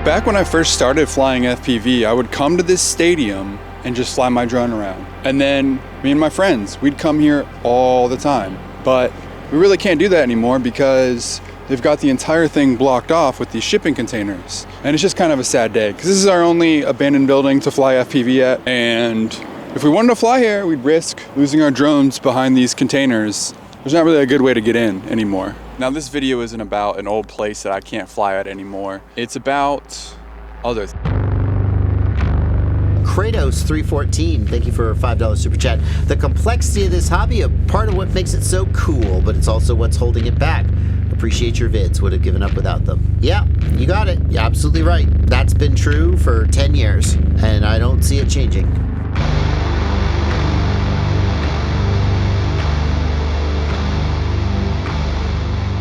Back when I first started flying FPV, I would come to this stadium and just fly my drone around. And then me and my friends, we'd come here all the time. But we really can't do that anymore because they've got the entire thing blocked off with these shipping containers. And it's just kind of a sad day because this is our only abandoned building to fly FPV at. And if we wanted to fly here, we'd risk losing our drones behind these containers. There's not really a good way to get in anymore. Now this video isn't about an old place that I can't fly at anymore. It's about other things. Kratos314, thank you for a $5 super chat. The complexity of this hobby, a part of what makes it so cool, but it's also what's holding it back. Appreciate your vids, would have given up without them. Yeah, you got it. You're absolutely right. That's been true for 10 years, and I don't see it changing.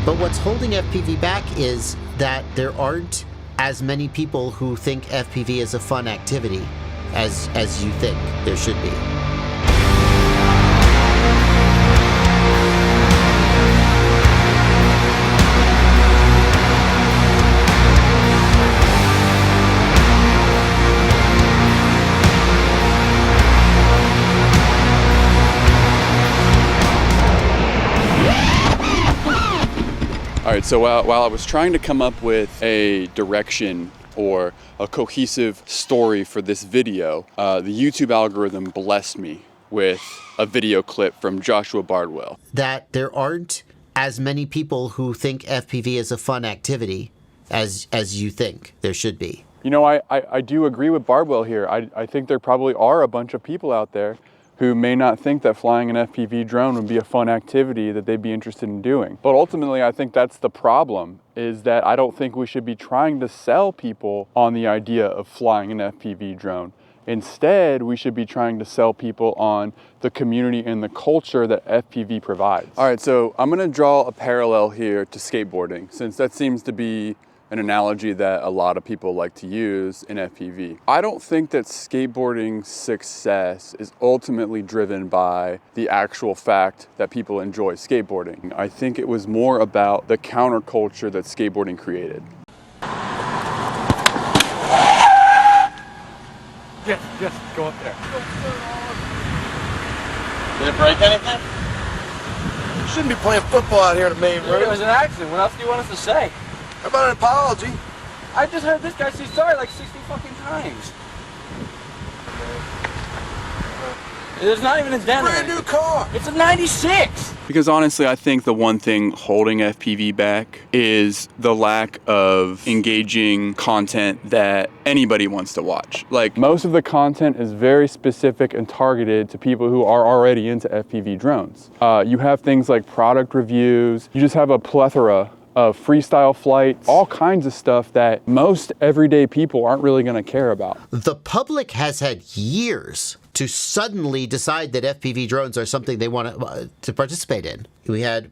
But what's holding FPV back is that there aren't as many people who think FPV is a fun activity as you think there should be. All right, so while I was trying to come up with a direction or a cohesive story for this video, the YouTube algorithm blessed me with a video clip from Joshua Bardwell. That there aren't as many people who think FPV is a fun activity as you think there should be. You know, I do agree with Bardwell here. I think there probably are a bunch of people out there who may not think that flying an FPV drone would be a fun activity that they'd be interested in doing. But ultimately, I think that's the problem, is that I don't think we should be trying to sell people on the idea of flying an FPV drone. Instead, we should be trying to sell people on the community and the culture that FPV provides. All right, so I'm gonna draw a parallel here to skateboarding, since that seems to be an analogy that a lot of people like to use in FPV. I don't think that skateboarding's success is ultimately driven by the actual fact that people enjoy skateboarding. I think it was more about the counterculture that skateboarding created. Just go up there. Did it break anything? You shouldn't be playing football out here in the main road. It was an accident. What else do you want us to say? How about an apology? I just heard this guy say sorry like 60 fucking times. There's not even a dent. Brand new car. It's a 96. Because honestly, I think the one thing holding FPV back is the lack of engaging content that anybody wants to watch. Like, most of the content is very specific and targeted to people who are already into FPV drones. You have things like product reviews. You just have a plethora of freestyle flights, all kinds of stuff that most everyday people aren't really going to care about. The public has had years to suddenly decide that FPV drones are something they want to participate in. We had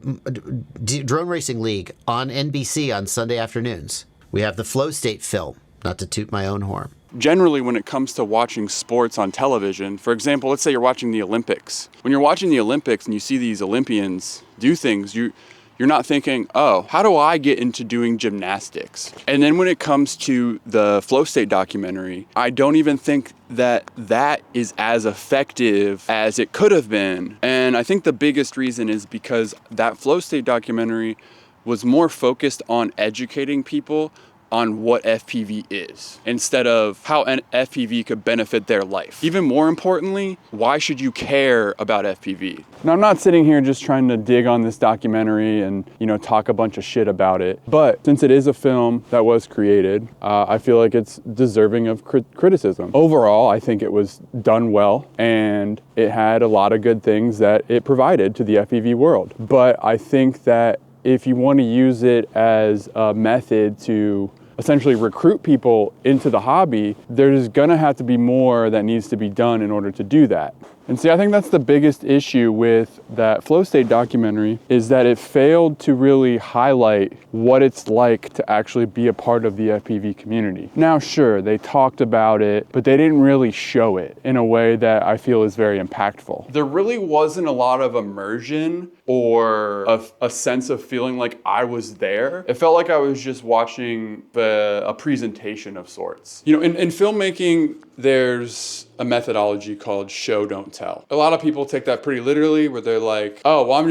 Drone Racing League on NBC on Sunday afternoons. We have the Flow State film, not to toot my own horn. Generally, when it comes to watching sports on television, for example, let's say you're watching the Olympics. When you're watching the Olympics and you see these Olympians do things, you're not thinking, oh, how do I get into doing gymnastics? And then when it comes to the Flow State documentary, I don't even think that that is as effective as it could have been. And I think the biggest reason is because that Flow State documentary was more focused on educating people on what FPV is, instead of how an FPV could benefit their life. Even more importantly, why should you care about FPV? Now, I'm not sitting here just trying to dig on this documentary and, talk a bunch of shit about it. But since it is a film that was created, I feel like it's deserving of criticism. Overall, I think it was done well, and it had a lot of good things that it provided to the FPV world. But I think that if you want to use it as a method to essentially recruit people into the hobby, there's gonna have to be more that needs to be done in order to do that. And see, I think that's the biggest issue with that Flow State documentary, is that it failed to really highlight what it's like to actually be a part of the FPV community. Now, sure, they talked about it, but they didn't really show it in a way that I feel is very impactful. There really wasn't a lot of immersion or a sense of feeling like I was there. It felt like I was just watching a presentation of sorts. You know, in filmmaking, there's a methodology called show, don't tell. A lot of people take that pretty literally, where they're like, oh, well, I'm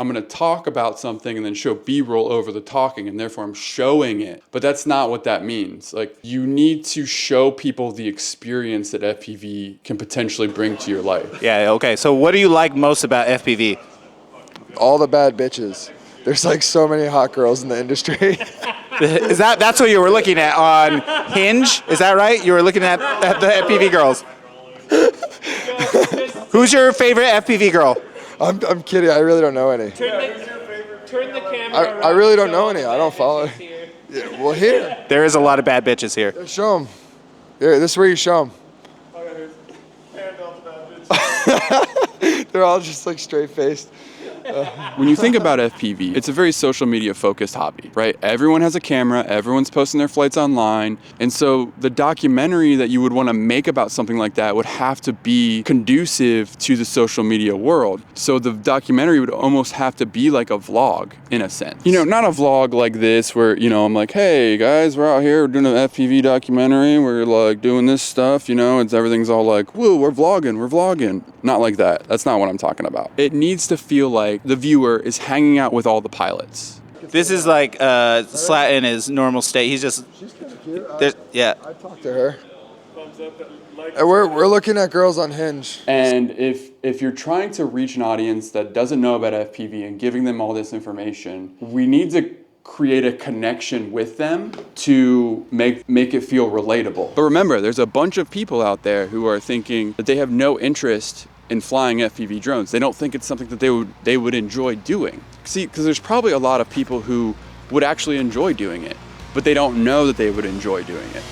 gonna talk about something and then show B-roll over the talking, and therefore I'm showing it. But that's not what that means. Like, you need to show people the experience that FPV can potentially bring to your life. Yeah, okay. So what do you like most about FPV? All the bad bitches. There's like so many hot girls in the industry. That's what you were looking at on Hinge? Is that right? You were looking at the FPV girls. Who's your favorite FPV girl? I'm kidding. I really don't know any. Turn the camera. I really don't know any. I don't follow. Yeah, well, here. There is a lot of bad bitches here. Show them. Here, this is where you show them. They're all just like straight faced. When you think about FPV, it's a very social media focused hobby, right? Everyone has a camera, everyone's posting their flights online. And so the documentary that you would want to make about something like that would have to be conducive to the social media world. So the documentary would almost have to be like a vlog in a sense. You know, not a vlog like this where, you know, I'm like, hey guys, we're out here, we're doing an FPV documentary, we're like doing this stuff, you know, everything's all like, woo, we're vlogging. Not like that. That's not what I'm talking about. It needs to feel like the viewer is hanging out with all the pilots. This is like Slat in his normal state. He's just, yeah. I talked to her. And we're looking at girls on Hinge. And if you're trying to reach an audience that doesn't know about FPV and giving them all this information, we need to create a connection with them to make it feel relatable. But remember, there's a bunch of people out there who are thinking that they have no interest in flying FPV drones. They don't think it's something that they would enjoy doing. See, because there's probably a lot of people who would actually enjoy doing it, but they don't know that they would enjoy doing it.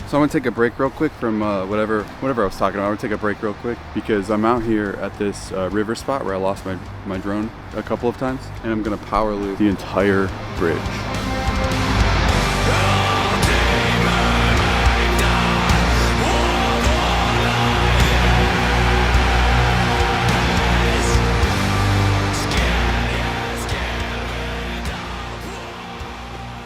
So I'm gonna take a break real quick from whatever I was talking about. I'm gonna take a break real quick because I'm out here at this river spot where I lost my drone a couple of times, and I'm gonna power loop the entire bridge.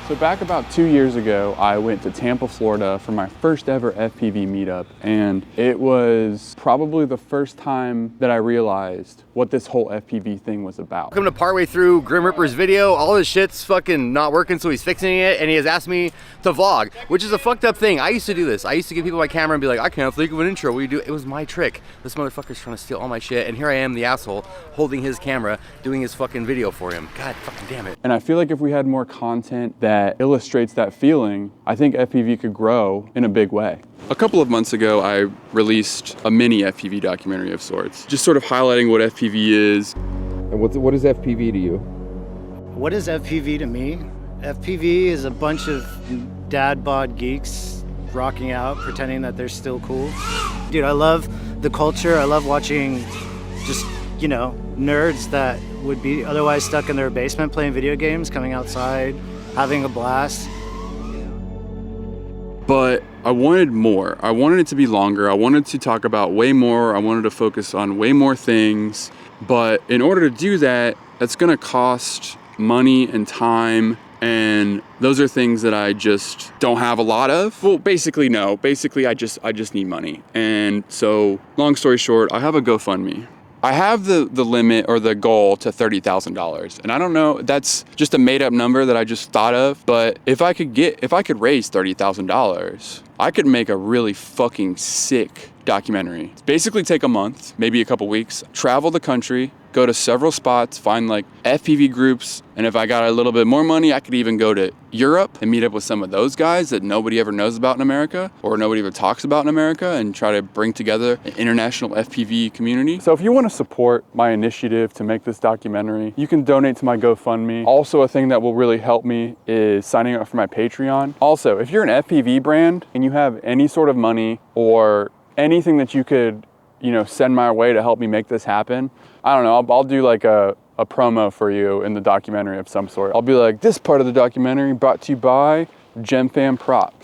So back about 2 years ago, I went to Tampa, Florida for my first ever FPV meetup, and it was probably the first time that I realized what this whole FPV thing was about. Welcome to partway through Grim Reaper's video. All his shit's fucking not working, so he's fixing it, and he has asked me to vlog, which is a fucked up thing. I used to do this. I used to give people my camera and be like, I can't think of an intro. What do you do? It was my trick. This motherfucker's trying to steal all my shit, and here I am, the asshole, holding his camera, doing his fucking video for him. God fucking damn it. And I feel like if we had more content that illustrates that feeling, I think FPV could grow in a big way. A couple of months ago, I released a mini FPV documentary of sorts, just sort of highlighting what FPV is. And what is FPV to you? What is FPV to me? FPV is a bunch of dad bod geeks rocking out, pretending that they're still cool. Dude, I love the culture. I love watching just, you know, nerds that would be otherwise stuck in their basement playing video games, coming outside, having a blast. But I wanted more. I wanted it to be longer. I wanted to talk about way more. I wanted to focus on way more things. But in order to do that, that's gonna cost money and time. And those are things that I just don't have a lot of. Well, basically, no. Basically, I just need money. And so, long story short, I have a GoFundMe. I have the limit or the goal to $30,000. And I don't know, that's just a made up number that I just thought of. But if I could raise $30,000, I could make a really fucking sick documentary. Basically take a month, maybe a couple weeks, travel the country, go to several spots, find like FPV groups, and if I got a little bit more money, I could even go to Europe and meet up with some of those guys that nobody ever knows about in America or nobody ever talks about in America, and try to bring together an international FPV community. So if you want to support my initiative to make this documentary, you can donate to my GoFundMe. Also, a thing that will really help me is signing up for my Patreon. Also, if you're an FPV brand and you have any sort of money or anything that you could, you know, send my way to help me make this happen, I don't know, I'll do like a promo for you in the documentary of some sort. I'll be like, this part of the documentary brought to you by GemFam Props,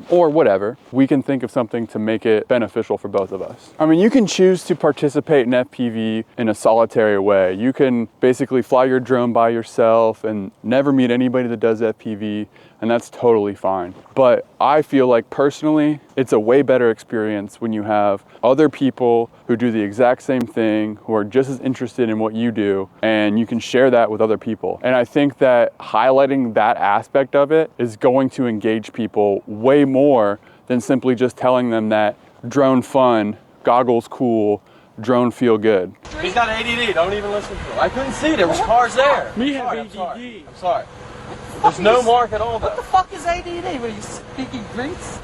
or whatever. We can think of something to make it beneficial for both of us. I mean, you can choose to participate in FPV in a solitary way. You can basically fly your drone by yourself and never meet anybody that does FPV, and that's totally fine. But I feel like personally, it's a way better experience when you have other people who do the exact same thing, who are just as interested in what you do, and you can share that with other people. And I think that highlighting that aspect of it is going to engage people way more than simply just telling them that drone fun, goggles cool, drone feel good. He's got ADD, don't even listen to him. I couldn't see, there was cars there. Me have I'm ADD. sorry. I'm sorry. There's no mark at all though. What the fuck is ADD? What are you speaking Greeks?